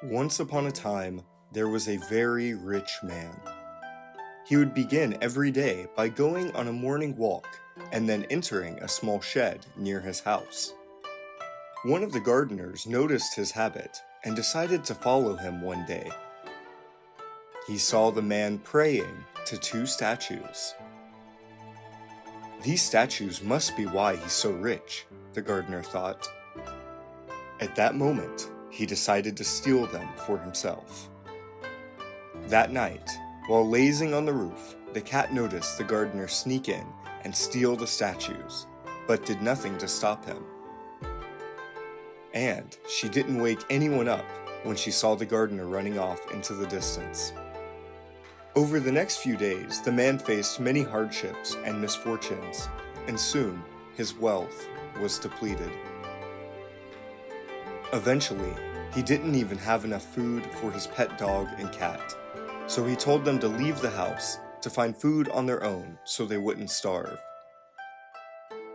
Once upon a time, there was a very rich man. He would begin every day by going on a morning walk and then entering a small shed near his house. One of the gardeners noticed his habit and decided to follow him one day. He saw the man praying to two statues. These statues must be why he's so rich, the gardener thought. At that moment, he decided to steal them for himself. That night, while lazing on the roof, the cat noticed the gardener sneak in and steal the statues, but did nothing to stop him. And she didn't wake anyone up when she saw the gardener running off into the distance. Over the next few days, the man faced many hardships and misfortunes, and soon his wealth was depleted. Eventually, he didn't even have enough food for his pet dog and cat, so he told them to leave the house to find food on their own so they wouldn't starve.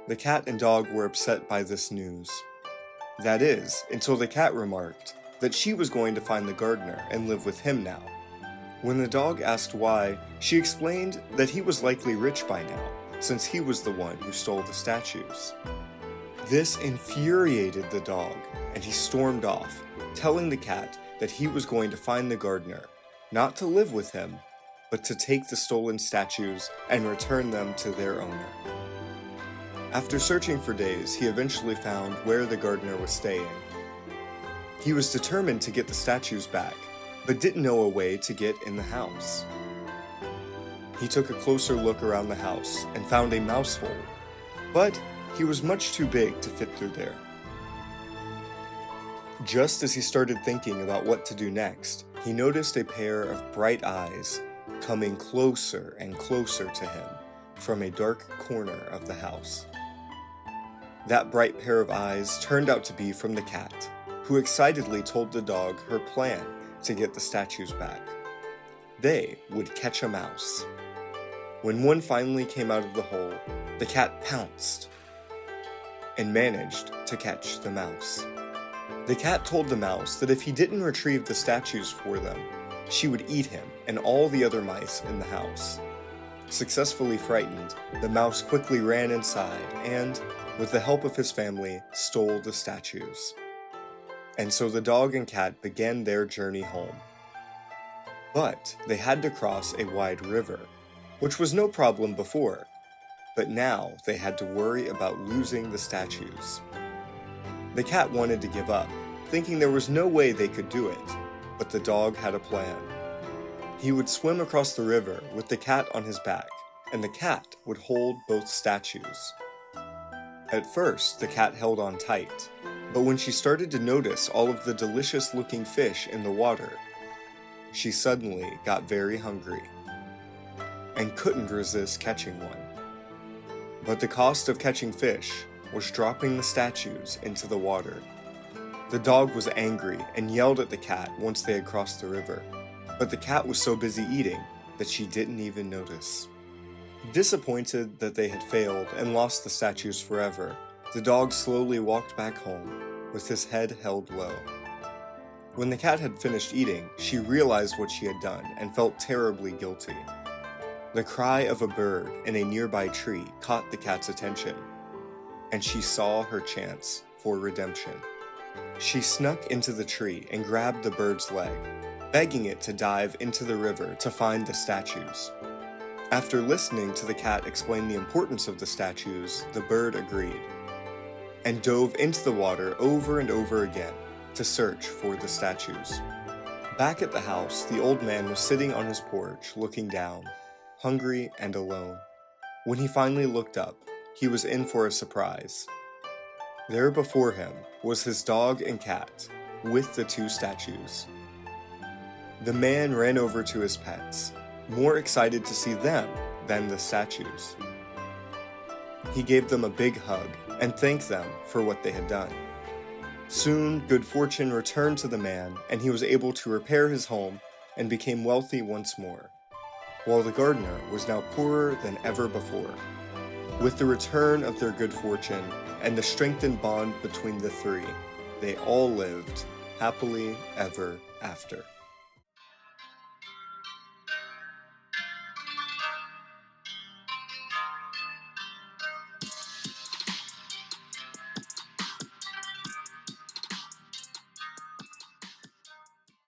The cat and dog were upset by this news. That is, until the cat remarked that she was going to find the gardener and live with him now. When the dog asked why, she explained that he was likely rich by now, since he was the one who stole the statues. This infuriated the dog, and he stormed off, telling the cat that he was going to find the gardener, not to live with him, but to take the stolen statues and return them to their owner. After searching for days, he eventually found where the gardener was staying. He was determined to get the statues back, but didn't know a way to get in the house. He took a closer look around the house and found a mouse hole, but he was much too big to fit through there. Just as he started thinking about what to do next, he noticed a pair of bright eyes coming closer and closer to him from a dark corner of the house. That bright pair of eyes turned out to be from the cat, who excitedly told the dog her plan to get the statues back. They would catch a mouse. When one finally came out of the hole, the cat pounced and managed to catch the mouse. The cat told the mouse that if he didn't retrieve the statues for them, she would eat him and all the other mice in the house. Successfully frightened, the mouse quickly ran inside and, with the help of his family, stole the statues. And so the dog and cat began their journey home. But they had to cross a wide river, which was no problem before, but now they had to worry about losing the statues. The cat wanted to give up, thinking there was no way they could do it, but the dog had a plan. He would swim across the river with the cat on his back, and the cat would hold both statues. At first, the cat held on tight, but when she started to notice all of the delicious-looking fish in the water, she suddenly got very hungry and couldn't resist catching one. But the cost of catching fish was dropping the statues into the water. The dog was angry and yelled at the cat once they had crossed the river, but the cat was so busy eating that she didn't even notice. Disappointed that they had failed and lost the statues forever, the dog slowly walked back home, with his head held low. When the cat had finished eating, she realized what she had done and felt terribly guilty. The cry of a bird in a nearby tree caught the cat's attention, and she saw her chance for redemption. She snuck into the tree and grabbed the bird's leg, begging it to dive into the river to find the statues. After listening to the cat explain the importance of the statues, the bird agreed, and dove into the water over and over again to search for the statues. Back at the house, the old man was sitting on his porch looking down, hungry and alone. When he finally looked up, he was in for a surprise. There before him was his dog and cat, with the two statues. The man ran over to his pets, more excited to see them than the statues. He gave them a big hug and thanked them for what they had done. Soon, good fortune returned to the man, and he was able to repair his home and became wealthy once more, while the gardener was now poorer than ever before. With the return of their good fortune and the strengthened bond between the three, they all lived happily ever after.